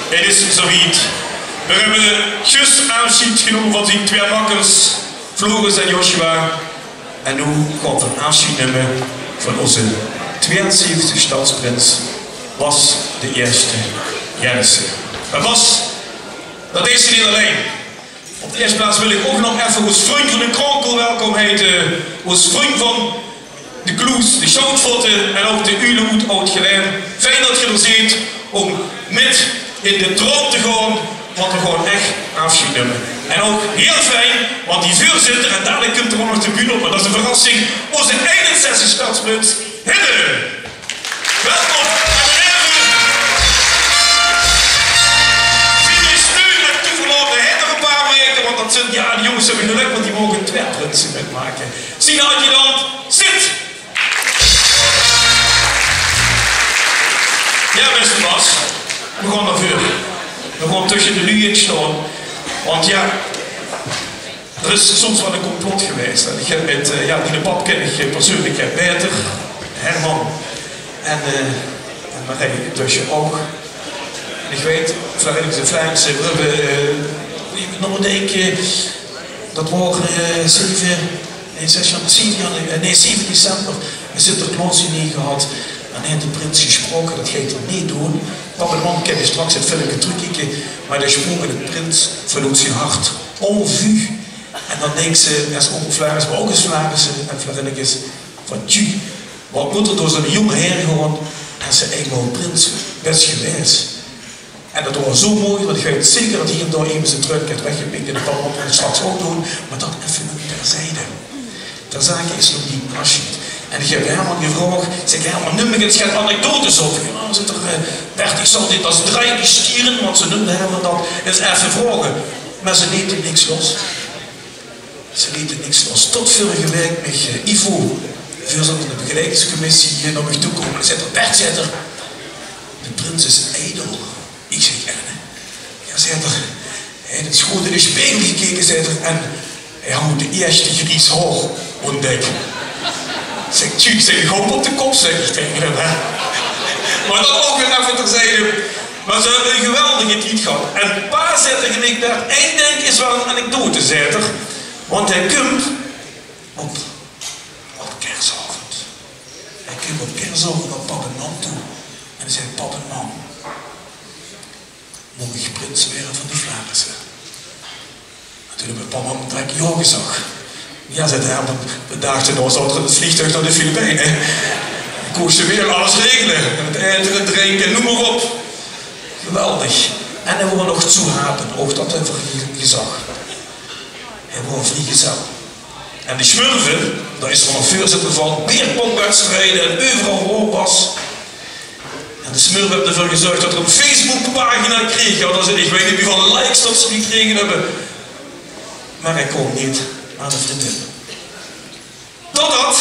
Het is zoiets. We hebben juist afscheid genomen van die twee makkers, Floris en Joshua. En nu komt een afscheid nemen van onze 72 stadsprins, Bas de Eerste Jennissen. En Bas, dat is niet alleen. Op de eerste plaats wil ik ook nog even ons vriend van de Kronkel welkom heten. Ons vriend van de Kloes, de Schoutvoorten en ook de Uloed Oud-Gelijn. Fijn dat je er ziet om met in de droom te gaan, want we gewoon echt afscheid nemen. En ook heel fijn, want die voorzitter, en dadelijk komt er ook nog de bühne op, maar dat is een verrassing, onze 61 stadsprins, Hidde. Welkom. Ja, die jongens hebben geluk, want die mogen 2 prinsen metmaken. Zie nou je dan, zit! Ja, beste Bas, we gaan naar vuur. We gaan tussen de lui in staan. Want ja, er is soms wel een complot geweest. En ik heb met die pap ken ik persoonlijk beter, Herman en Marije tussen ook. En ik weet, Verenigde Vlaamse, we hebben nog een keer, dat waren 7 december, een Sinterklaas-diner gehad. En hij heeft de prins gesproken, dat ga je er niet doen. Papa en man, ik heb je straks het filmpje terugkijken, maar daar gesproken de prins vanuit zijn hart. En vu. En dan denkt ze, dat is ook Vlaams, maar ook eens Vlaamse en Vlarinnikes, van tju, wat moet er door zo'n jonge heer gewoon, en ze eenmaal prins best geweest. En dat was zo mooi, want ik weet zeker dat hier en daar even zijn truc heeft weggepikt in de pan, dat we het straks ook doen, maar dat even terzijde. Ter zake is nog die afscheid. En ik heb Herman gevraagd, zeg Herman, noem ik het anekdotes op. Ja, zit er, Bert, ik zal dit als draai stieren, want ze noemden Herman dat, eens even vragen. Maar ze lieten niks los. Ze lieten niks los. Tot vorige week met Ivo, voorzitter van de begeleidingscommissie, hier naar mij toe komen. En zei er, Bert, zei er, de prins is ijdel. Ik zeg, ja, zei er, hij heeft goed in de spiegel gekeken, zei er, en hij moet de eerste gries hoog ontdekken. Zeg, tjie, zeg, ik hoop op de kop, zeg ik tegen hem, hè. Maar dat ook weer even terzijde. Maar ze hebben een geweldige tijd gehad. En pa zei tegen ik daar, één denk is wel een anekdote, zei er. Want hij komt op kerstavond. Hij komt op kerstavond naar pap en mam toe. En hij zei, pap en mam, moet ik prins werden van de Vlaamse? En toen heb ik papa en direct ja gezegd. Ja, zei hij, we dachten nou zat er het vliegtuig naar de Filipijnen. Ik koos ze weer alles regelen. En het eten, het drinken, noem maar op. Geweldig. En hij wil nog toehapen, ook dat hebben we gezag. Hij wil vlieggezel. En die smurven, daar is er nog voorzitter van, beerpongwedstrijden en overal hoorpas. En de smurfen hebben ervoor gezorgd dat er een Facebookpagina kreeg. Ja, ik weet niet hoeveel likes dat ze gekregen hebben. Maar hij komt niet aan de vriendin. Totdat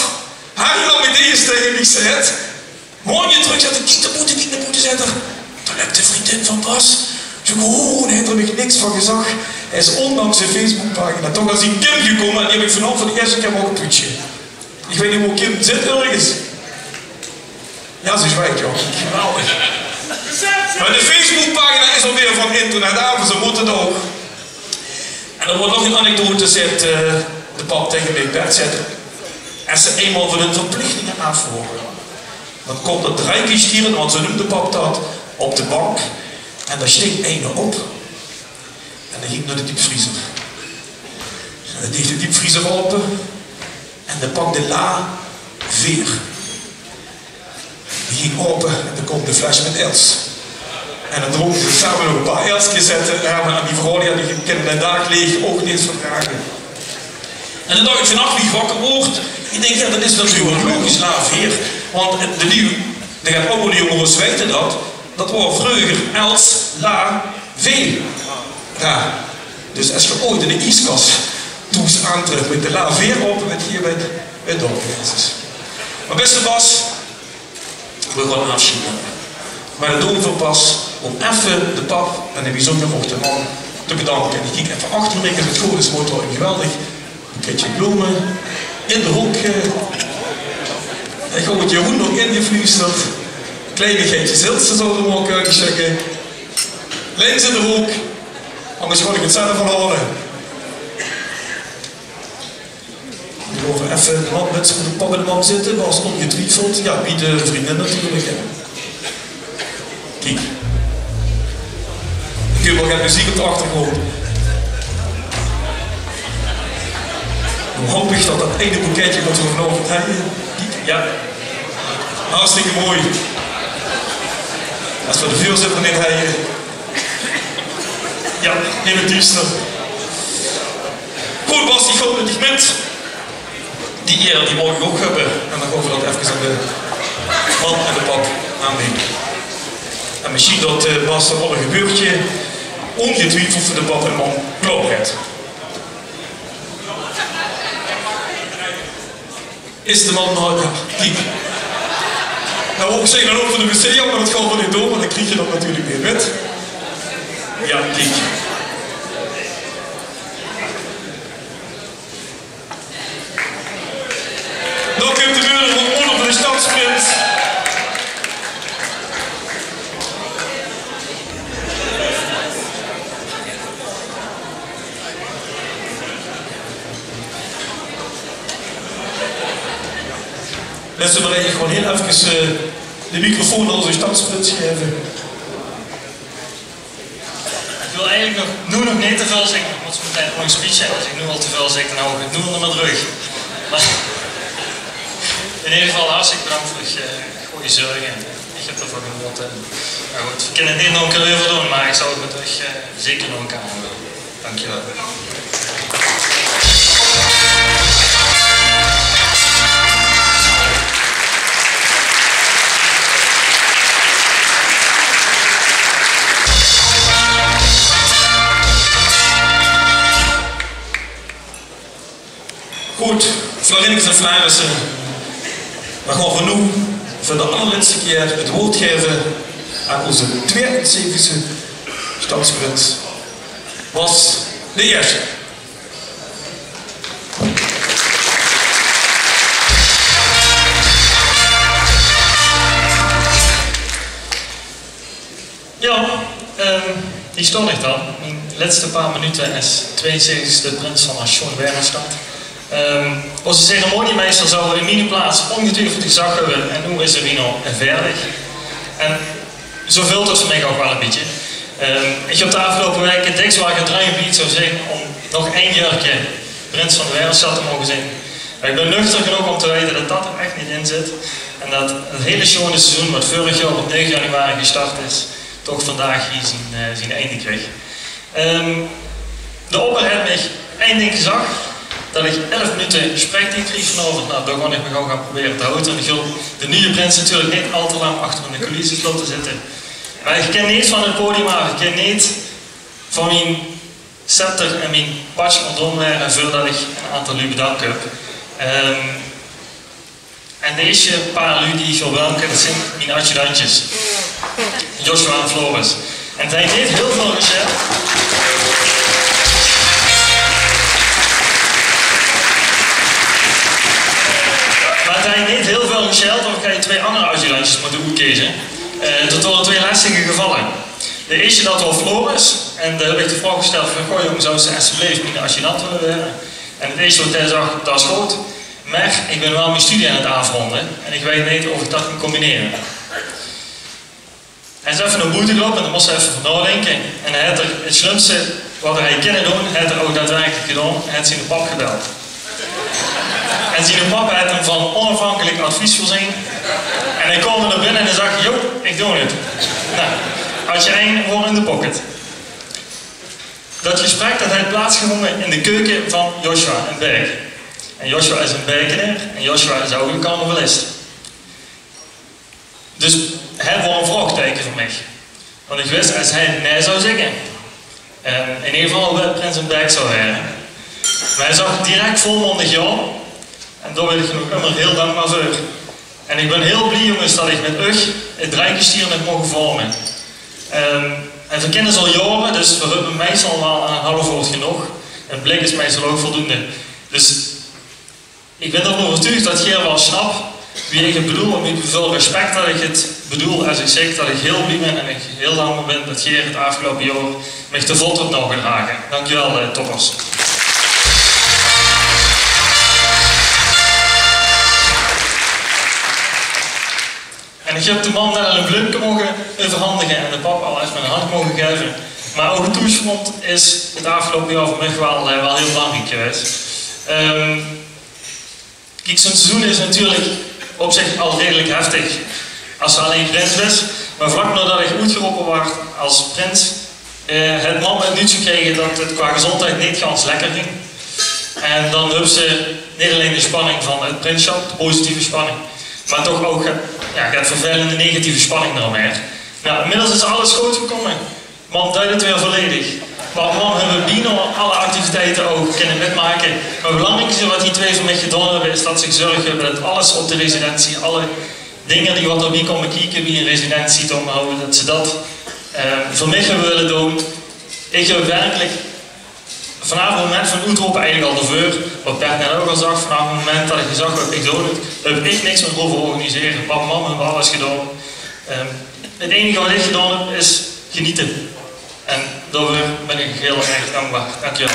hij dan met deze tegen mij zegt, morgen terug zegt, kijk de moeten zetten. Dan heb de vriendin van Bas. Zo gewoon, hij heeft er nog niks van gezegd. Hij is ondanks zijn Facebookpagina toch als die Kim gekomen en die heb ik vanaf voor de eerste keer mogen poetsen. Ik weet niet hoe Kim zit ergens. Ja, ze zwijgt, joh. Geweldig. Maar de Facebookpagina is alweer van internet af, ze moeten door. En er wordt nog een anekdote, zegt de pap tegen mij, Bert zetten. En ze eenmaal van hun verplichtingen afvoeren. Dan komt het rijkestieren, want zo noemt de pap dat, op de bank. En daar steekt ene op. En dan ging naar de diepvriezer. En dan deed de diepvriezer open. En dan pakt de la veer. Die ging open en dan komt de fles met els. En dan dronken ze samen nog een paar elsjes zetten. En die vrouw die kende de dag leeg ook niet eens verdragen. En de dag ik vannacht wie wakker wordt, ik denk, ja, dat is natuurlijk logisch na veer. Want de nieuw, de gaat allemaal de jongens weten dat was vroeger els, la, vee. Ja. Dus als je ooit in de ijskast toes aantreft met de la veer open, met hier met het dorpjes. Maar beste Bas, we gaan afscheid nemen. Maar dat doen we pas om even de pap en de bijzonder ook de man te bedanken. En ik kijk even achter me, het goed is mooi geweldig. Een beetje bloemen in de hoek. En gewoon met je hoen nog ingefluisterd. Kleinigheidjes, Hilse zouden we ook kunnen checken. Links in de hoek. Anders word ik het zelf verloren. Ik wil even de man met de pak in de man zitten, was ongetwijfeld. Ja, wie de vriendin natuurlijk. Hè. Kijk. Ik heb wel geen muziek op de achtergrond. Hoe hoop ik dat ene boeketje wat we vanochtend hebben. Kijk, ja. Hartstikke mooi. Als we de vuur zitten in hebben. Ja, in het duister. Goed Bas, ik hoop dat ik met die eer die morgen ook hebben. En dan gaan we dat even aan de man en de pap aannemen. En misschien dat Bas dat alle gebeurtje ongetwijfeld voor de pap en man klaar heeft. Is de man nou kijk. Nou ook zeggen dan ook voor de museum, maar dat gaat wel niet door, want dan krijg je dat natuurlijk weer met. Ja, kijk. Dan komt de muur van onder van de stadsprins. Laten we maar even gewoon heel even de microfoon aan onze stadsprins geven. Ik wil eigenlijk nog niet te veel zeggen, want het meteen nog een speech hebben. Als ik nu al te veel zeg, dan hou ik het nu onder mijn rug. Maar in ieder geval hartstikke bedankt voor je goede zorgen. Ik heb ervoor genoten. Nou goed, we kunnen het niet nog een keer weer doen, maar ik zou het met euch zeker nog een keer aan willen. Dankjewel. Goed, Florinicus en Flarissen, we gaan voor nu voor de allerlaatste keer het woord geven aan onze 72e stadsprins. Bas de Eerste. Ja, die stond ik dan. Mijn laatste paar minuten als 72e prins van een schoon Wernerstad. Onze ceremoniemeester zou in mijn plaats ongetwijfeld gezag hebben en nu is er hier nog verder. En zo vult het voor mij ook wel een beetje. Ik heb de afgelopen weken dik zwaar gedraaid zou zeggen om nog 1 jaartje prins van de Wernerstad te mogen zijn. Ik ben nuchter genoeg om te weten dat dat er echt niet in zit. En dat het hele schone seizoen wat vorig jaar op 9 januari gestart is, toch vandaag hier zijn einde kreeg. De opper heeft mij één ding gezegd. Dat ik 11 minuten gesprektijd kreeg vanavond. Nou, daar ga ik me gewoon gaan proberen te houden. En ik wil de nieuwe prins natuurlijk niet al te lang achter in de coulissen laten zitten. Maar ik ken niet van het podium af. Ik ken niet van mijn scepter en mijn patch rondom en voordat ik een aantal u bedankt heb. En de eerste paar lui die ik wil bedanken, dat zijn mijn adjudantjes. Joshua en Floris. En zij heeft heel veel gezegd. Maar hij heeft niet heel veel gescheld, of kan je 2 andere adjudantjes moeten uitkiezen. Dat waren 2 lastige gevallen. De eerste dat was Floris, en daar heb ik de vraag gesteld van, goh jongen, zou ze alsjeblieft mijn adjudant willen werden? En het eerste wat hij zag, dat is goed, maar ik ben wel mijn studie aan het afronden, en ik weet niet of ik dat kan combineren. Hij is even naar boete gelopen en daar moest hij even voor nadenken. En hij had er het slimste wat hij kon doen, hij had er ook daadwerkelijk gedaan, hij had zijn pap gebeld. En zijn papa had hem van onafhankelijk advies voorzien. En hij kwam er naar binnen en hij zag, joh, ik doe het. Nou, had je 1 woord in de pocket. Dat gesprek dat heeft plaatsgevonden in de keuken van Joshua in Berg. En Joshua is een Bergenaar en Joshua is ook een carnavalist. Dus hij was een vraagteken voor mij. Want ik wist, als hij nee zou zeggen, in ieder geval wel prins een Berg zou hebben. Maar hij zag direct volmondig ja. En daar ben ik nog immer heel dankbaar voor. En ik ben heel blij jongens dat ik met u het Rijkgestier heb mogen vormen. En we kennen ze al jaren, dus we hebben meestal wel een half woord genoeg. Een blik is meestal ook voldoende. Dus ik ben ervan overtuigd dat jij wel snapt wie ik het bedoel en met hoeveel respect dat ik het bedoel als ik zeg dat ik heel blij ben en ik heel dankbaar ben dat Geert het afgelopen jaar mij te vlot heeft nog gedragen. Dankjewel Thomas. En ik heb de man net al een bloemke mogen overhandigen en de papa al even een hand mogen geven. Maar ook het toesfront is het afgelopen jaar voor mij wel heel belangrijk geweest. Kijk, zo'n seizoen is natuurlijk op zich al redelijk heftig als ze alleen prins is. Maar vlak nadat ik uitgeroepen werd als prins, het man het nieuws gekregen dat het qua gezondheid niet ganz lekker ging. En dan hebben ze niet alleen de spanning van het prinsschap, de positieve spanning, maar toch ook het vervelende negatieve spanning eromheen. Nou, inmiddels is alles goed gekomen. Man duidt het weer volledig. Maar man hebben bijna alle activiteiten ook kunnen metmaken. Maar het belangrijkste wat die twee van mij gedaan hebben is dat ze zorgen dat alles op de residentie, alle dingen die wat erbij komen kijken wie een residentie te onderhouden, dat ze dat voor mij hebben willen doen. Ik heb werkelijk vanaf het moment van uitroepen eigenlijk al de veur, wat Bert net ook al zag, vanaf het moment dat ik gezegd heb ik doe het, heb ik niks meer over organiseren. Papa en mama hebben alles gedaan. Het enige wat ik gedaan heb is genieten. En daarvoor ben ik heel erg dankbaar. Dankjewel.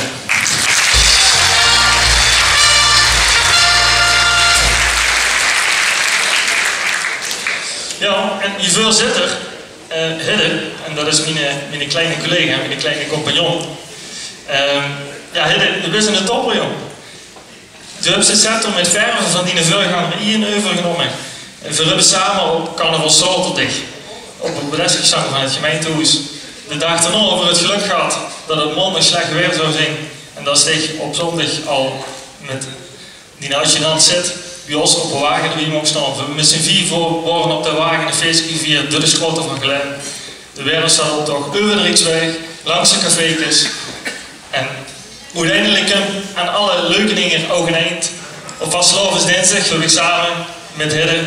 Ja, en je voorzitter, Hidde, en dat is mijn kleine collega, mijn kleine compagnon. Ja, Hidde, dat is een topper, joh. Toen hebben ze het centrum met verven van die voorganger in overgenomen. En we hebben samen op carnaval zaterdag op het bedrijfsgezang van het gemeentehuis de dag daarna over het geluk gehad dat het maandag slecht weer zou zijn. En dat steeg op zondag al met die adjudant zit bij ons op een wagen die mocht staan. We met z'n vier waren op de wagen een feestje gevierd door de schotten van Glen. De wereld staat op toch over de Riksweg, langs de café's. En uiteindelijk aan alle leuke dingen ook een eind. Op Vastelovensdinsdag heb ik samen met Hidde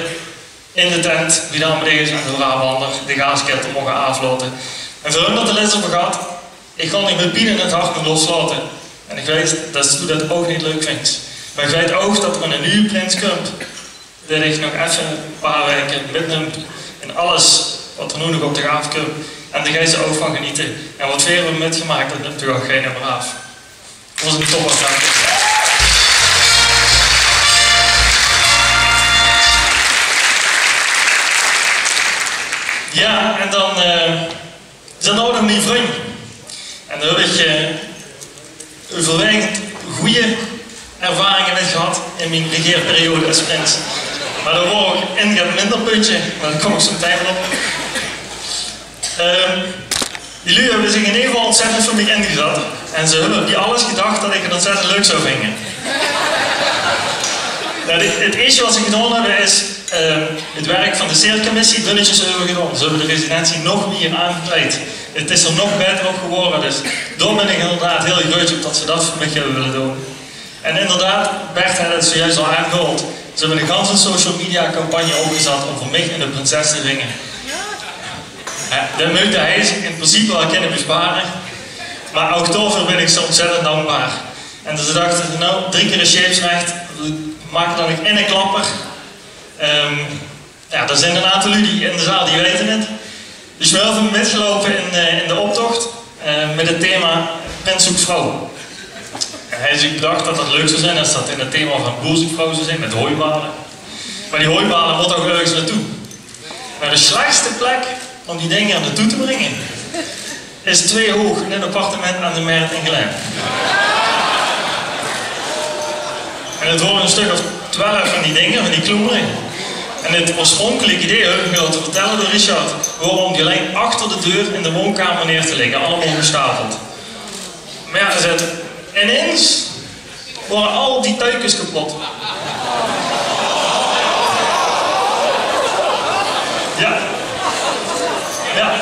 in de tent, wie dan bedreigers en de Brabander, de gaasketten mogen afloten. En voor hun dat de les op gaat, ik kan niet met pijn in het hart me loslaten. En ik weet dat ze dat ook niet leuk vindt. Maar ik weet ook dat er een nieuwe prins komt, dat ik nog even een paar weken metneemt in alles wat er nu nog op de gaaf komt. En daar ga je ze ook van genieten. En wat we hebben metgemaakt, dat neemt u ook geen nummer af. Dat was een topper, dank je. Ja, en dan is dat nog mijn vriend. En daar heb ik overwegend goede ervaringen mee gehad in mijn regeerperiode als prins. Maar daar word ik in een minder puntje, maar daar kom ik zo meteen op. Jullie hebben zich in ieder geval ontzettend voor mij ingezet. En ze hebben bij alles gedacht dat ik het ontzettend leuk zou vinden. Nou, het eerste wat ze gedaan hebben is het werk van de steercommissie dunnetjes over gedaan. Ze hebben de residentie nog meer aangekleed. Het is er nog beter op geworden, dus daar ben ik inderdaad heel groot op dat ze dat voor mij hebben willen doen. En inderdaad, Bert had het zojuist al aangehaald. Ze hebben een ganse social media campagne opgezet om voor mij en de prinses te ringen. Dat moet hij zich in principe wel kunnen besparen, maar ook daarvoor ben ik zo ontzettend dankbaar. En dus ze dachten, nou, 3 keer een scheepsrecht, we maken dan in een klapper. Ja, er zijn een aantal jullie in de zaal die weten het. Dus we hebben metgelopen in de optocht met het thema Prins zoekt vrouw. En hij heeft zich bedacht dat het leuk zou zijn als dat in het thema van boer zoekt vrouw zou zijn, met hooibalen. Maar die hooibalen moet ook ergens naartoe. Maar de slechtste plek om die dingen naartoe te brengen is 2 hoog in een appartement aan de Meert in Glen. En het worden een stuk of 12 van die dingen, van die kloemeren. En het oorspronkelijke idee heb ik me te vertellen door Richard, waarom die alleen achter de deur in de woonkamer neer te liggen, allemaal gestapeld. Maar ja, ineens worden al die tuikens kapot. Ja. Ja.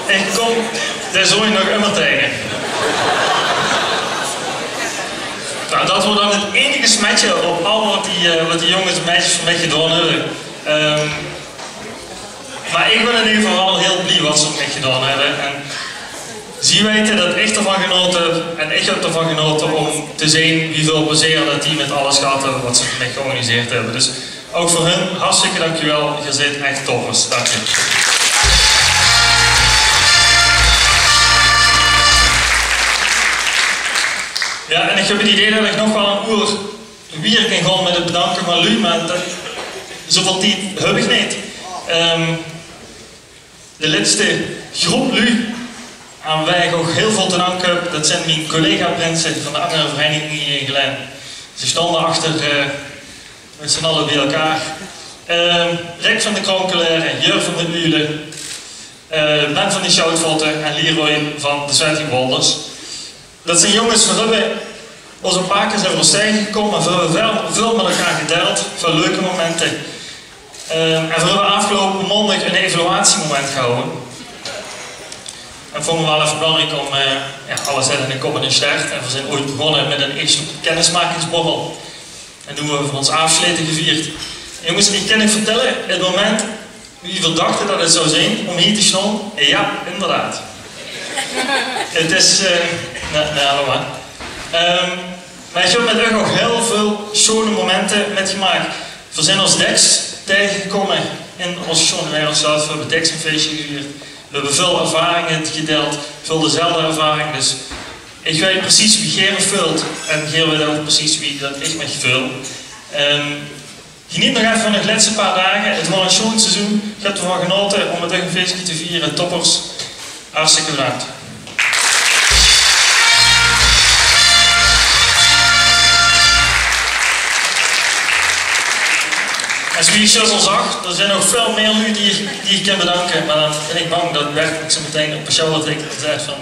Ik kom daar zo nog immer tegen. Nou, dat wordt dan het enige smetje op al wat die jongens en meisjes van mij gedaan hebben. Maar ik ben in ieder geval heel blij wat ze met mij gedaan hebben. En ze weten dat ik ervan genoten heb en ik heb ervan genoten om te zien hoeveel plezier dat die met alles gehad hebben wat ze met mij georganiseerd hebben. Dus Ook voor hun, hartstikke dankjewel. Je zit echt toppers. Dank je. Ja, en ik heb het idee dat ik nog wel een uur weer kan gaan met het bedanken van u, maar zoveel tijd heb ik niet. De laatste groep lu aan wij ook heel veel te danken, dat zijn mijn collega-prinsen van de andere verenigingen hier in Geleen. Ze stonden achter met z'n allen bij elkaar. Rick van de Kronkelaren, Jur van de Ulen, Ben van de Schoutvotten en Leroy van de Zwijtingwolders. Dat zijn jongens, we hebben ons een paar keer zijn we tegengekomen en we hebben veel met elkaar gedeeld, veel leuke momenten. En we hebben afgelopen maandag een evaluatiemoment gehouden. En vonden we wel even belangrijk om alles in een kop en een start. En we zijn ooit begonnen met een eerste kennismakingsborrel. En toen hebben we ons afsluiten gevierd. En jongens, ik kan je vertellen, het moment wie we dachten dat het zou zijn om hier te staan, ja, inderdaad. Het is, hallo man. Maar ik heb met u ook heel veel schone momenten met gemaakt. We zijn als Dex tegengekomen in onze schone wereldstad. We hebben Dex een feestje gevierd. We hebben veel ervaringen gedeeld, veel dezelfde ervaring. Dus ik weet precies wie Gerard vult en Gerard weet ook precies wie dat ik me vul. Geniet nog even van de laatste paar dagen. Het was een schoon seizoen. Ik heb ervan genoten om het een feestje te vieren. Toppers, hartstikke bedankt. En zoals je al zag, er zijn nog veel meer nu die ik kan bedanken, maar dan ben ik bang dat Bert ik zo meteen op een show zegt van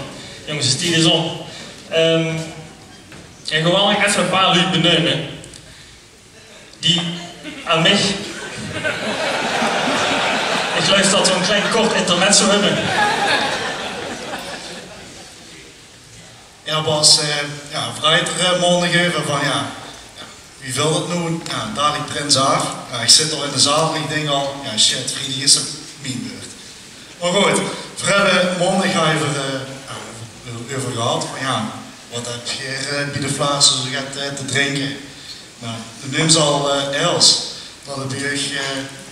jongens, het is om. En gewoon even een paar lui benoemen die aan mij. Ik geloof dat we een klein kort intermezzo hebben. Ja, was vrijdag maandag even van wie wil het nu? Ja, dadelijk Prins af. Ja, ik zit al in de zaal en ik denk al, ja shit, vrijdag is het mijn beurt. Maar goed, we hebben maandag even over gehad van wat heb je bij de Vlaamse zo gaat te drinken. Nou, de neemt al Els, dat het weer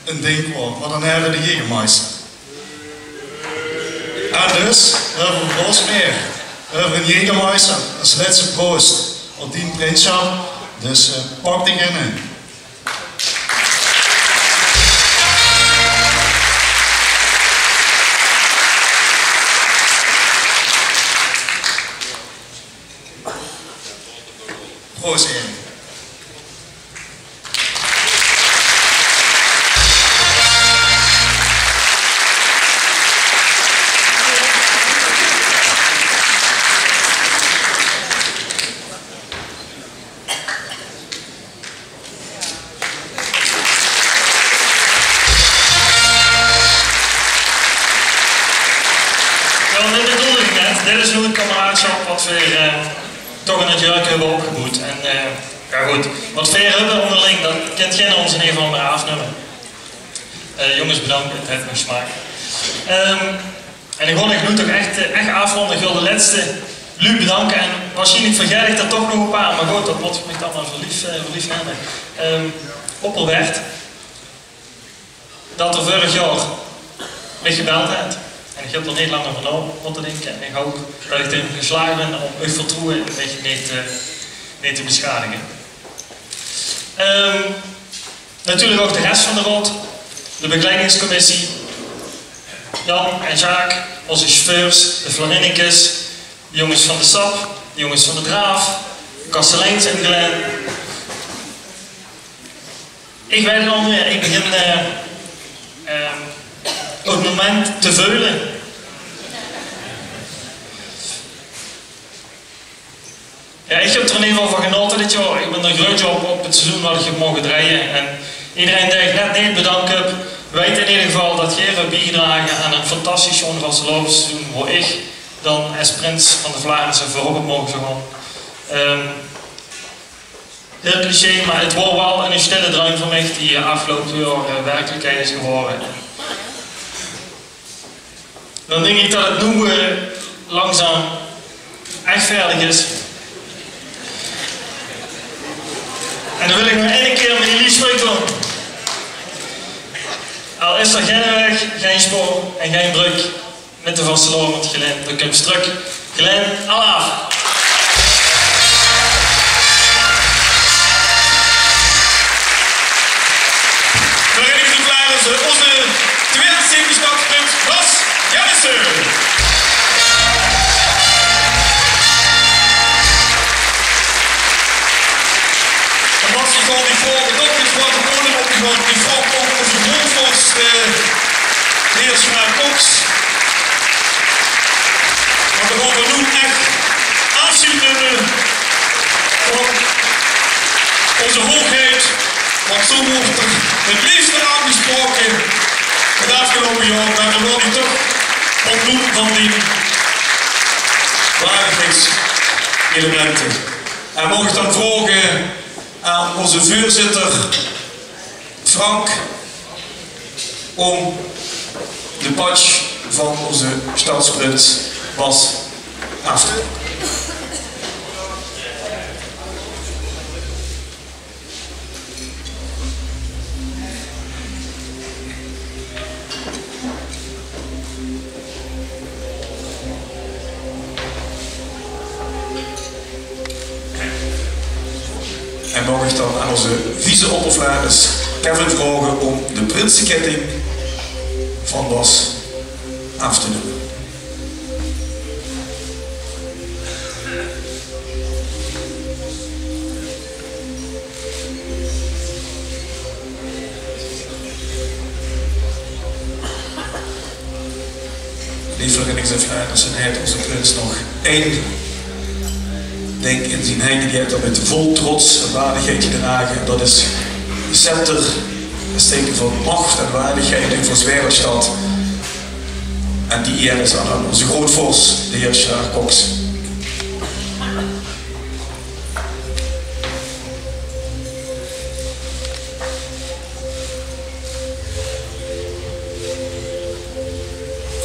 een ding wordt, maar dan hebben we de Jägermeister. En dus, we hebben een glas meer. We hebben een Jägermeister, als laatste proost op die Prinsschap. Dus pak die in. Proost in. Dit is nu een kameraadschap wat we toch in het jurk hebben opgebouwd. En ja goed, wat we hebben onderling, dat kent geen ons in ieder geval maar afnemen. Jongens bedankt, het heeft mijn smaak. En ik wil nu toch echt afronden. Ik wil de laatste Lu bedanken en waarschijnlijk vergeet ik er toch nog een paar, maar goed, dat moet ik me allemaal verliefd nemen. Oppelwert, dat er vorig jaar met gebeld heeft. En ik heb er niet langer van op te denken en ik hoop dat ik erin geslaagd ben om uw vertrouwen een beetje niet te beschadigen. Natuurlijk ook de rest van de raad, de begeleidingscommissie, Jan en Jacques, onze chauffeurs, de Florinnekes, de jongens van de SAP, de jongens van de Draaf, de Kasteleins en Geleen. Ik weet het al meer, ik begin op het moment te veulen. Ja, ik heb er in ieder geval van genoten dit jaar. Ik ben er groot op het seizoen wat ik heb mogen draaien. En iedereen die ik net niet bedankt heb, weet in ieder geval dat Geert heeft bijgedragen aan een fantastisch John van seizoen waar ik dan als prins van de Vlaamse voorop heb mogen gaan. Heel cliché, maar het was wel een stille droom voor mij die afgelopen jaar werkelijkheid is geworden. Dan denk ik dat het nu langzaam echt veilig is. En dan wil ik nog één keer met jullie spreken. is er geen weg, geen spoor en geen brug met de vasteloor met Gelen de Kumstruk. Gelen, alaaf! Onze tweede semi-startpunt was Jannissen. En was hij gewoon die volgende ook dit grote podium opgegaan. Die vrouw komt onze grondvorst, de heer Smaak-Cox. Maar we gaan nu echt afschieten op onze hoogheid. Want zo wordt er het liefste aangesproken het afgelopen jaar, maar dan wil hij toch ontdoen van die waardigheidselementen. En mag ik dan vragen aan onze voorzitter Frank om de badge van onze stadsprins Bas af te doen. En mag ik dan aan onze vice-oppervlaris Kevin vragen om de prinsenketting van Bas af te doen. Lieflijk exemplaris en hij heeft onze prins nog één ding in zijn handen, die heeft dat met vol trots en waardigheid gedragen. Dat is de scepter, een teken van macht en waardigheid in voor Zwijderstad. En die eer is aan onze grootvorst, de heer Smaak-Cox.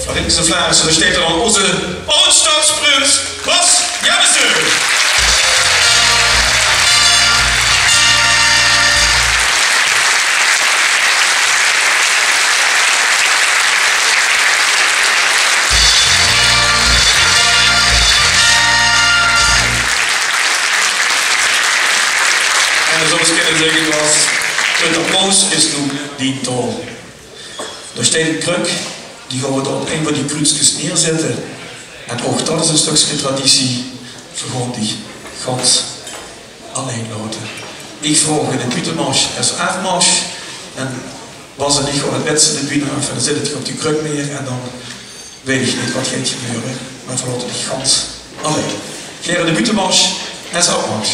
Van dit exemplaris, er staat er al onze oud-stadsprins Bas Jannissen. En zoals ik in zeggen was, het applaus is nu die tol. Er staat een kruk, die gaan we dan op een van die krukjes neerzetten. En ook dat is een stukje traditie, we gaan die gans alleen laten. Ik vraag in de buitenmarsch als afmarsch. En was er niet gewoon het wetsen de bühne af en dan zit het op die kruk meer en dan weet ik niet wat gaat gebeuren. Maar we laten die gans alleen. Geren de buitenmarsch en afmarsch.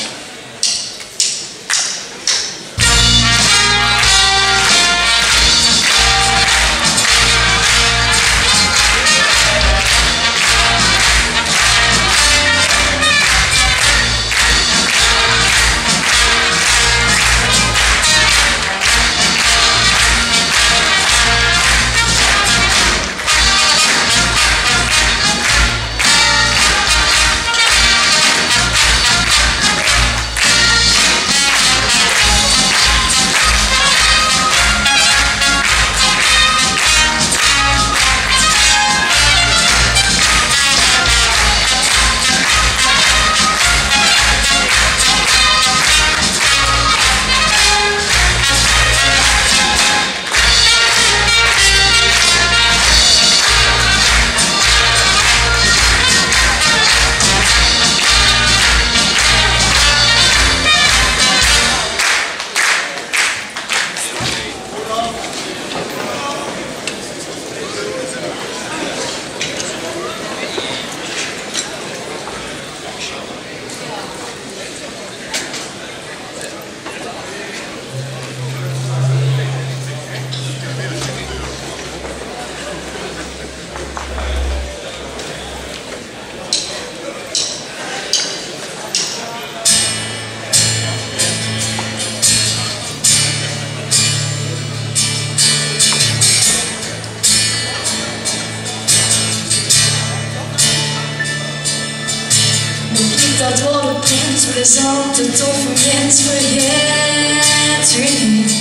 Dat wordt de prins plezant, de toffe mens vergeet u niet.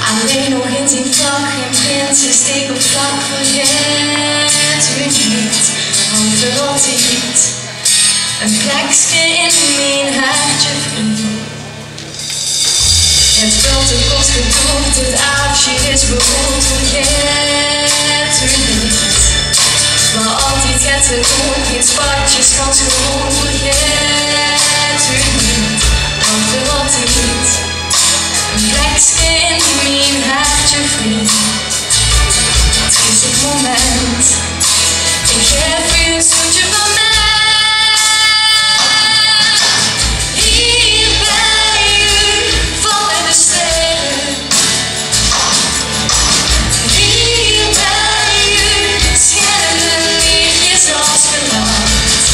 Alleen nog in zijn vlag en Het veld de kost gedoemd, het afscheid is beroerd, vergeet u niet. Maar altijd het gewoon, geen spatjes, kans gewoon, vergeet u niet. Want voor altijd een plekje in mijn hartje vriend. Het is het moment, ik geef u een zoetje van mij. Hier bij u vallen de sterren. Hier bij u schijnen de lichtjes als geluid.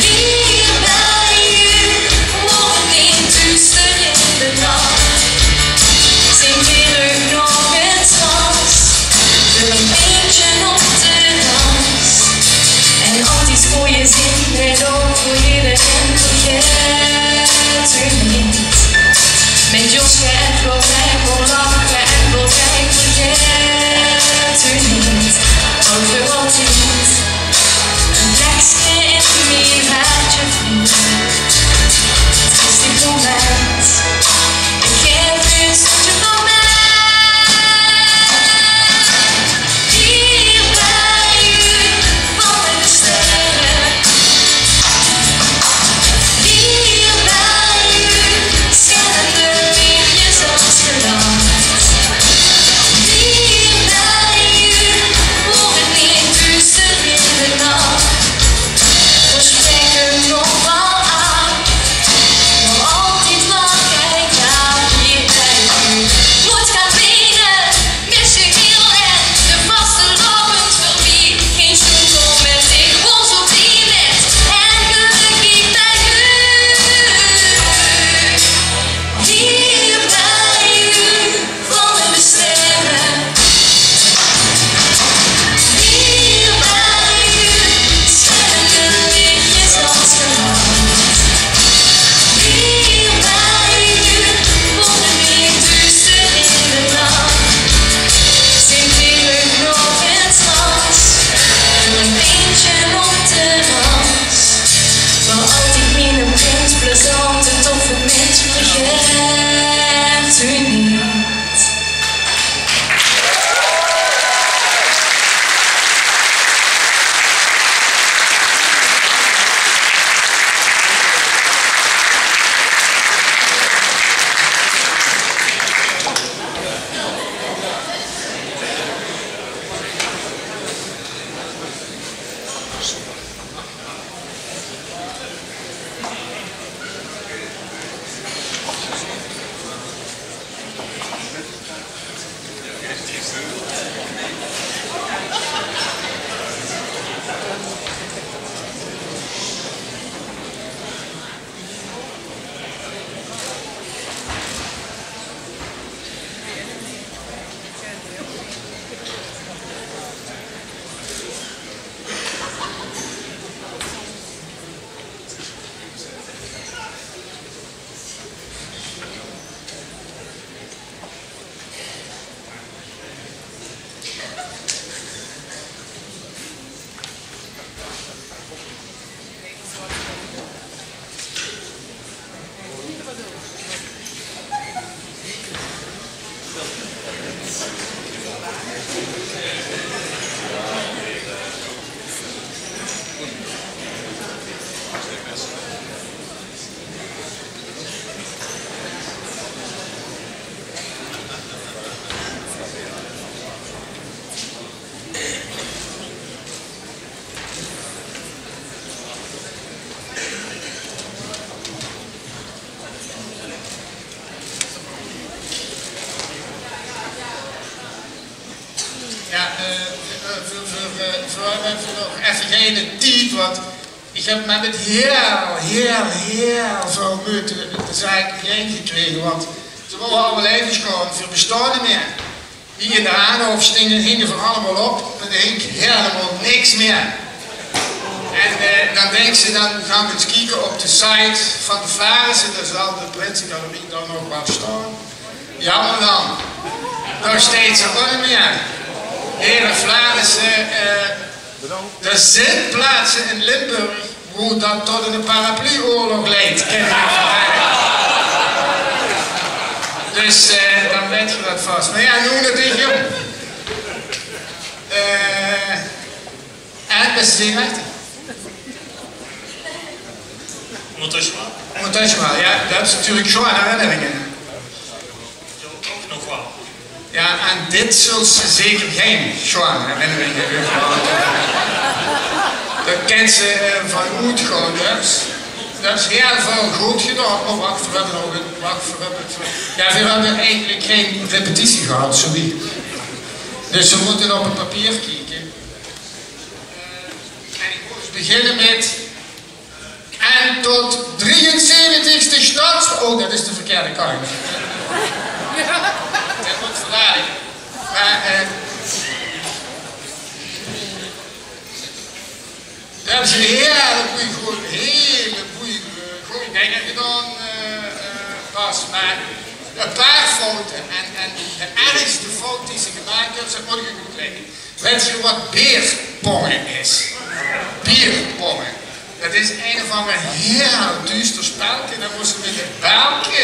Hier bij u wordt het niet duister in de nacht. Zingt weer u nog het straks, door een beetje op de dans. En al die mooie zin werd ook voor iedereen, vergeet u niet. Met Joske en Florijn, voor lachen en voor kijk, vergeet u niet. Want voor altijd een plekje in mijn hartje vriend. Het is dit moment, ik geef u een stukje van mij. Hier bij u vallen de sterren. Hier bij u schijnen de lichtjes als geluid. Hier bij u wordt het niet duister in de nacht. We spreken nogal aan, maar altijd lang kijk aan. Hier bij u nooit gaan winnen, mis je heel en de vaste lopend voorbij. Geen zoekel met ik was op die net en gelukkig bij u. Hier bij u vallen de sterren. Hier bij u schijnen de lichtjes als geluid. Hier bij u wordt het niet duister in de nacht. Zingt weer nog het straks, door een beetje op de dans. Voor altijd mijn prins, plezant en toffe mens, vergeet u niet. Ja, voor nog even geen tijd, want ik heb met het heel veel moeite de zaak heen gekregen, want ze willen allemaal levensgehouden voor bestaan niet meer. Hier in de Haanhof hingen ze allemaal op, maar er hing helemaal niks meer. En dan denken ze, dan gaan we eens kijken op de site van de Vlaarsen, daar zal de Prinsengalerij dan nog wel staan. Jammer dan, nog steeds ook niet meer. Heren Vlaarsen, er zijn plaatsen in Limburg hoe dat tot een parapluoorlog leidt. Dus dan weet je dat vast. Maar ja, nu natuurlijk jong. En beste sigaretten. Ondertussen wel. Ondertussen wel, ja. Dat is natuurlijk gewoon herinneringen. Ook nog wel. Ja, en dit zult ze zeker geen schoon herinneringen hebben. Dat kent ze van goed gewoon, dus. Dat is heel veel goed gedaan. Oh, wacht, we hebben nog een... Ja, we hebben eigenlijk geen repetitie gehad, sorry. Dus we moeten op het papier kijken. En ik moet beginnen met... En tot 73ste stad... Oh, dat is de verkeerde kant. Dat moet verdraaien. Maar... Daar hebben ze een hele goede dingen gedaan, Bas. Maar een paar fouten. En de ergste fout die ze gemaakt hebben, ze moet ik goed leggen. Weet je wat beerpongen is? Bierpongen. Dat is een of ander heel duister spelje. Dan moest ze met een beltje,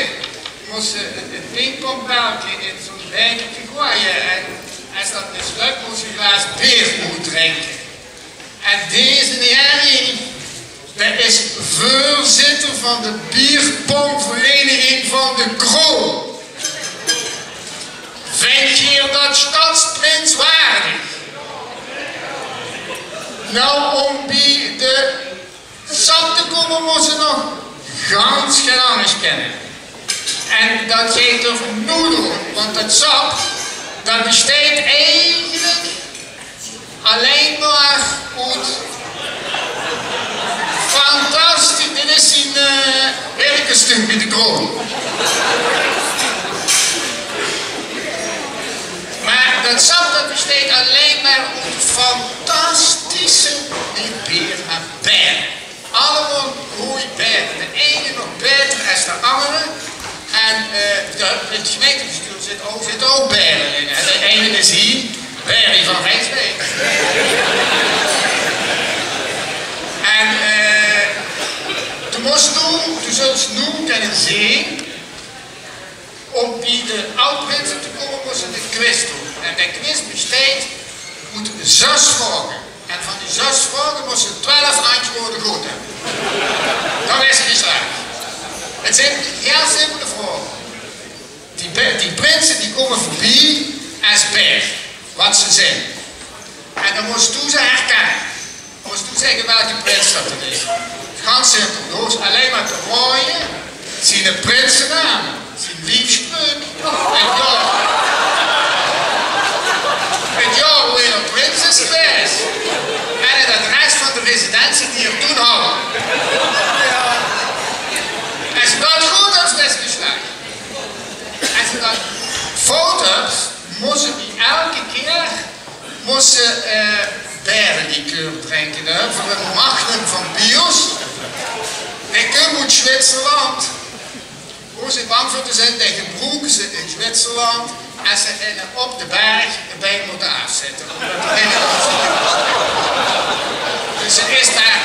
het pingpongbeltje in zo'n bekertje gooien. En als dat mislukt, moest je een glas bier moeten drinken. En deze Harry, dat is voorzitter van de bierpongvereniging van de Kroon. Vind je dat stadsprins waardig? Nou, om bij de sap te komen, moet ze nog gans gedaan kennen. En dat geeft er noedel, want het sap, dat bestaat eigenlijk alleen maar uit fantastisch, dit is een werkenstuk bij de Kroon. Maar dat sap dat bestaat alleen maar uit fantastische bier en beren. Allemaal goede beren. De ene nog beter dan de andere. En het gemeentebestuur zit ook beren in. De ene is hier, Barry van Rijksbeek. En toen zult nu kunnen zien, om bij de oud-mensen te komen, moest ze de quiz doen. En de quiz bestaat uit 6 vragen. En van die 6 vragen moest ze 12 antwoorden goed hebben. Dan is ze geslaagd. Het zijn heel simpele vragen. Die prinsen die komen voorbij als berg, wat ze zijn. En dan moest je ze herkennen. Dan moest je zeggen welke prins dat het is. Ganz simpel, dus alleen maar te rooien, zien de prinsennamen, zien liefspreuk en ja. En ja, hoe je een prins is geweest. En het adres van de residentie die er toen hadden. Als je dat goed hebt, is het geslaagd. Als je dat fout hebt, moest je die elke keer berenlikeur drinken, hè, van het magnum van Bios. En kun uit Zwitserland, hoe ze bang voor te zijn, tegen broeken ze in Zwitserland en ze op de berg bij moeten afzetten. Dus het is daar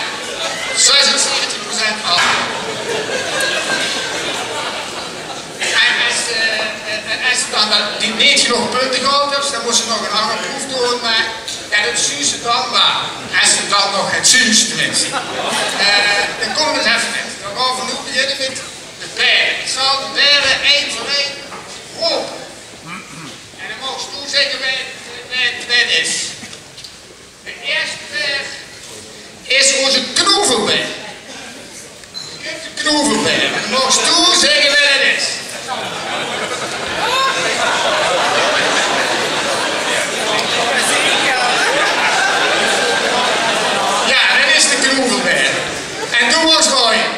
76% af. En als je dan die niet genoeg punten gehad hebt, dan moest je nog een andere proef doen, maar en het zuus het dan maar. Als je dan nog het zuus tenminste. Dan komen we eens even net. Dan gaan we nu beginnen met de beren. Ik zal de beren één voor één roepen. En dan mag je toe zeggen wat het is. De eerste beer is onze knoevelbeer. De knoevelbeer. En dan mag je toe zeggen wat het is. En toen was gooien.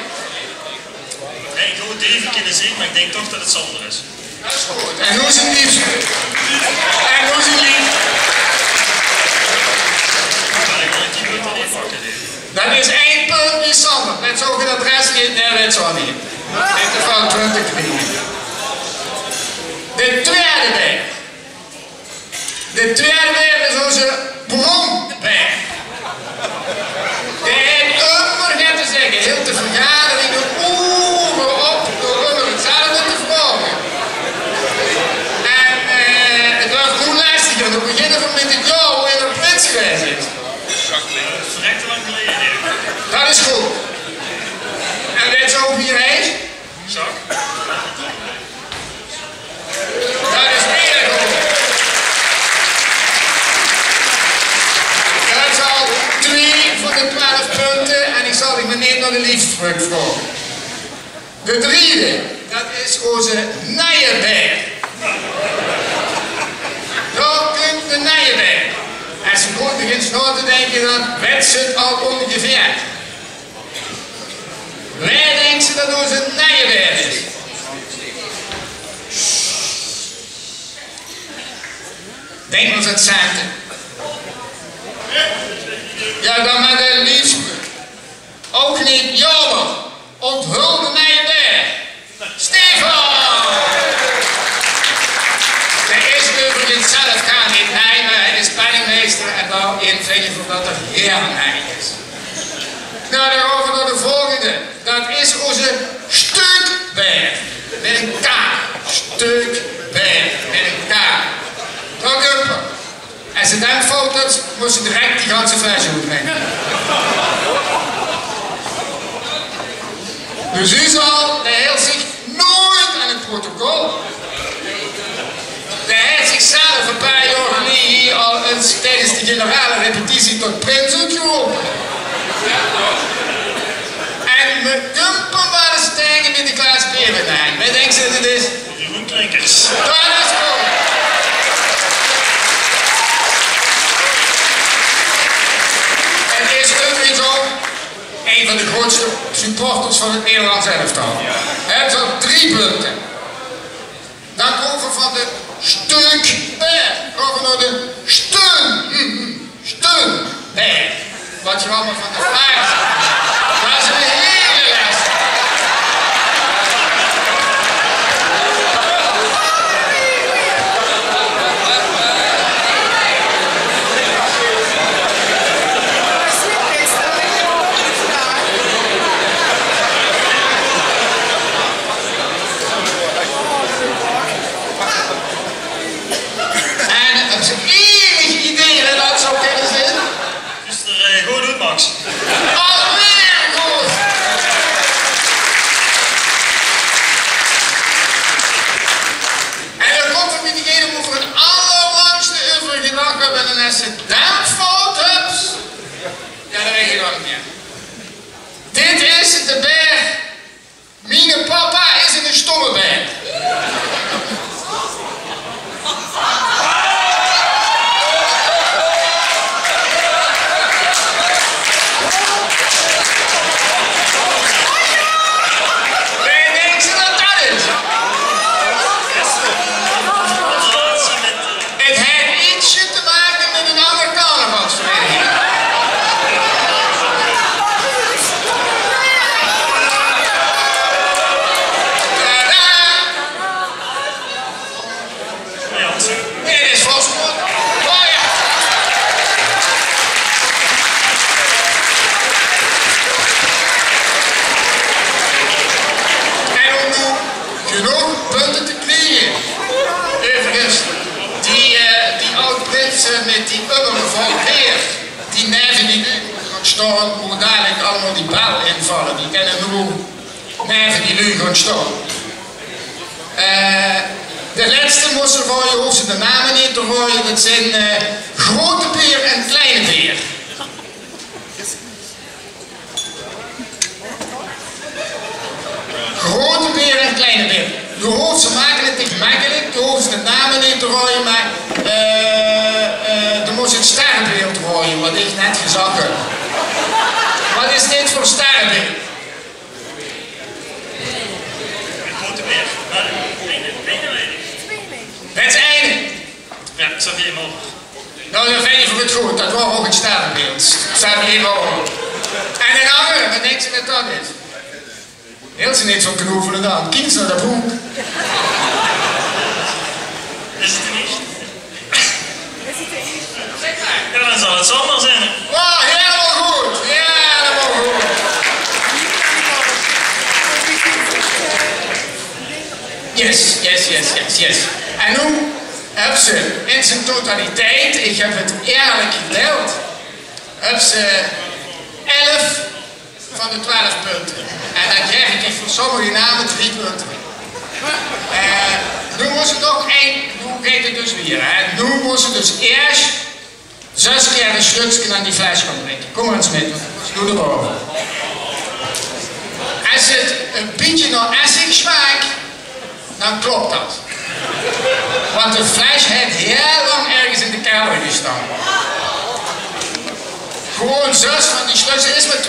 Nee, ik hoor het even kunnen zien, maar ik denk toch dat het zonder is. Dat is goed. En hoe is het lief? En hoe is het lief? Maar ik wil die punten niet pakken. Dat is 1 punt bij Sander. Met zo'n adres niet, nee, weet zo niet. Ik heb van 20 knieën. De tweede beer. De tweede beer is onze brombeer. De gaat te zeggen, heel te vergaderingen, oeren op, door hetzelfde te vragen. Dat is meer goed. Dat is al 2 van de 12 punten en ik zal die meneer nog de liefdesvrucht vragen. De 3e, dat is onze Nijenberg. Daar komt de Nijenberg. En ze komt begint na te denken, dan weet ze het al ongeveer. Waar denkt ze dat onze Nijenberg is? Denk maar eens aan het centen. Ja, dan met de liefdesvrucht. Ook niet jammer. Onthul de Nijenberg. Stefan! Hij is overigens zelf gaan niet nij, maar hij is penningmeester en daarin vind je dat er heel nij is. Nou, dan gaan we naar de volgende. Dat is onze Stukberg. Met een K. Stukberg. Met een K. Daar komt er. Als ze dan fout had, moest ze direct die ganse versie opnemen. Dus u zal, hij hield zich nooit aan het protocol. Hij heeft zichzelf een paar jaar geleden hier al eens tijdens de generale repetitie tot prins uitgeroepen. En me kumpen waren ze tegen met de Klaas Pevenijn. Wat denkt ze dat het is? Jeroen Klinkers. Dat is goed. En hij is overigens ook een van de grootste supporters van het Nederlands elftal. Hij heeft al 3 punten. Dan komen we van de Stukberg. Gaan we naar de Steunberg. Wat je allemaal van de vraag ziet. Dat is een hele les. En als je dan fout hebt, ja, dan weet je nog niet meer. Dit is de berg. Mijn papa is in een stomme berg. Waar denkt ze dat dat is? Het heeft ietsje te maken met een andere carnavalsvereniging. Dit is Vosmond. Oh ja. En om nu genoeg punten te krijgen. Overigens, die oud-prins met die ubberen van Peer, die neven die nu gaan staan, hoe dadelijk allemaal die bal invallen. Die kennen nu neven die nu gaan staan. De laatste moesten gooien, hoef ze de namen niet te gooien, dat zijn Grote Peer en Kleine Peer. Grote Peer en Kleine Peer. De hoofd, ze maken het niet makkelijk, je hoeft de namen niet te gooien, maar dan moest je het sterrenbeeld gooien, wat ik net gezegd heb. Wat is dit voor sterrenbeeld? Grote Peer. Het is einde. Ja, Xavier Moller. Nou, dan vind je voor het goed, dat was ook het sterrenbeeld. Xavier Moller. En een andere, wat denkt ze dat dat is? Heel ze niet van knoevelen dan, kies naar dat boek. Is het er niet? Ja, dan zal het zomaar zijn. Oh, helemaal goed, helemaal goed. Yes. En nu heb ze in zijn totaliteit, ik heb het eerlijk geteld, heb ze 11 van de 12 punten. En dan krijg ik voor sommige namen 3 punten. moest het nog één, nu gaat het dus weer. Hè. Nu moest het dus eerst 6 keer een slukje aan die fles gaan drinken. Kom maar eens mee, doe de boven. Als het een beetje naar essig smaakt, dan klopt dat. Want de fles heeft heel lang ergens in de kelder gestaan. Gewoon 6 van die slukjes is maar 72%.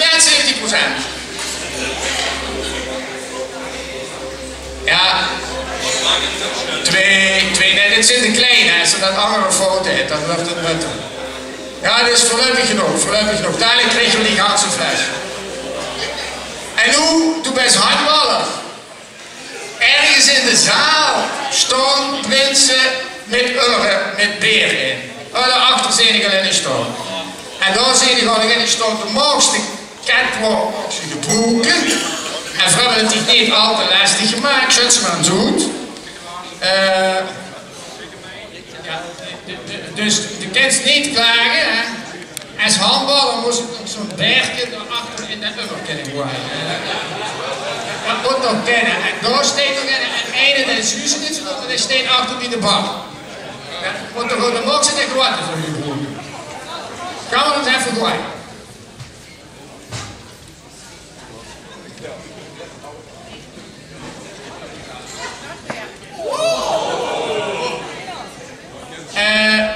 Ja, 2, nee, dit zit een klein, als je dat andere foto hebt, dan wordt het beter. Ja, dit is voorlopig genoeg. Dadelijk krijgen we die ganse fles. En nu, toen best handballen. Ergens in de zaal staan mensen met ulgen, met beren in. Alle achter zijn ik al in staan. En daar zijn ik al in staan de mooiste catwalk op zijn gebroken. En we hebben het niet al te lastig gemaakt, zoals men doet. Dus de kind niet klagen. Hè. Als handballer moest het nog zo'n bergje daarachter in de upper kunnen gooien. Dat moet nog kennen. En daar steekt nog een ene de zuzen niet zo, maar die steekt achter bij de bak. Dat moet toch ook de box en de kwatten voor je broer. Gaan we het even gooien.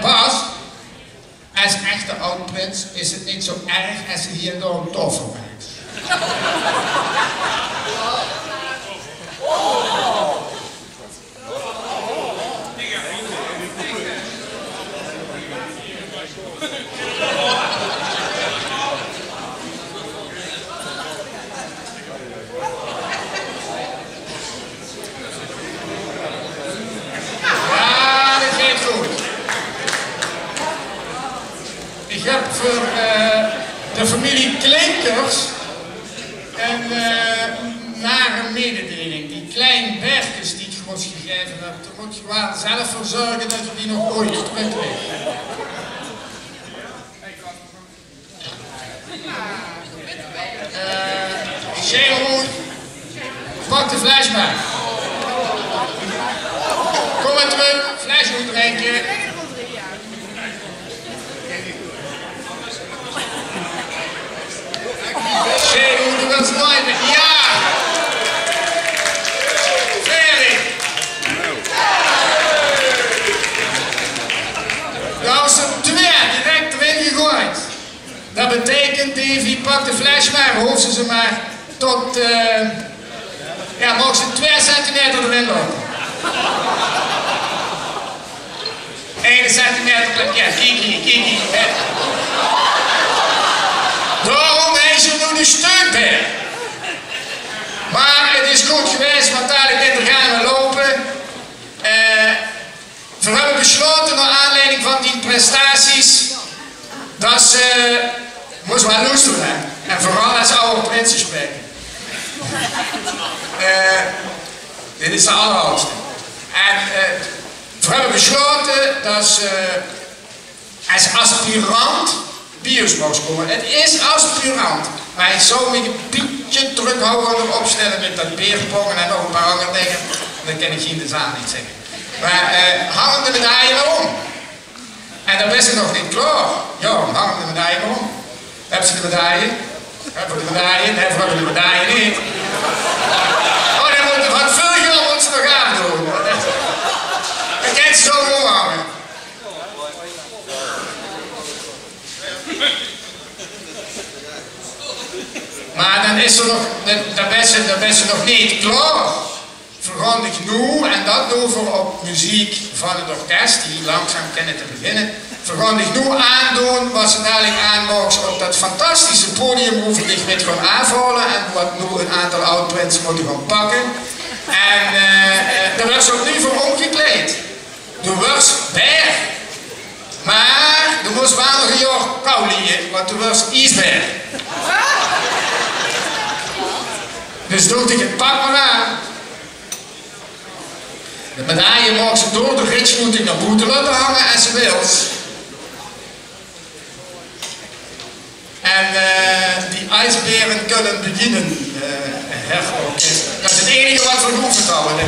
Bas, als echte oud-prins is het niet zo erg als je hier door een toffel maakt. Ik heb voor de familie Klinkers een nare mededeling. Die kleine bergjes die ik ons gegeven heb, daar moet je wel zelf voor zorgen dat je die nog ooit terugkrijgt. Jeroen, pak de fles maar. Kom maar terug, fles moet drinken. Jeroen, doe dat nooit meer. Ja! Ferry! Nou is er 2 direct erin gegooid. Dat betekent, Davy, pak de fles maar, hoef ze maar tot, ja, mogen ze 2 centimeter erin lopen. 1 centimeter, ja, kiki. Daarom is er nu de steunberg. Maar het is goed geweest, want dadelijk gaan we lopen. We hebben besloten, naar aanleiding van die prestaties, dat ze moest wel los doen. En vooral als oude prinsen spreken. Dit is de alleroudste. En we hebben besloten dat ze als aspirant bios moest komen. Het is aspirant. Maar ik zou me een beetje terughouden opstellen met dat beerpongen en nog een paar andere dingen. Dat kan ik hier in de zaal niet zeggen. Maar hangen de medaille om. En dan is het nog niet klaar. Ja, hangen de medaille om. Hebben ze de medaille? Hebben we de medaille? Nee, we hebben de medaille niet. Oh, dan moet er wat vullen om ons nog aan doen. Dan kan je zo omhangen. Maar dan is er nog, dat is er nog niet klaar. Verhandig nu, en dat doen we op muziek van het orkest, die langzaam kennen te beginnen. Verhandig nu aandoen wat ze dadelijk aanmogen op dat fantastische podium, hoe we dit gaan aanvallen en wat nu een aantal oud-prinsen moeten gaan pakken. En daar wordt ze opnieuw voor omgekleed. Er wordt berg. Maar er moest wel nog een jaar kou liggen, want er was ijsberg. Dus doe ik het pak maar aan. De medaille mag ze door de rits moet ik naar buiten laten hangen als ze wil. En die ijsberen kunnen beginnen, herorkest. Dat is het enige wat we hoeven te houden.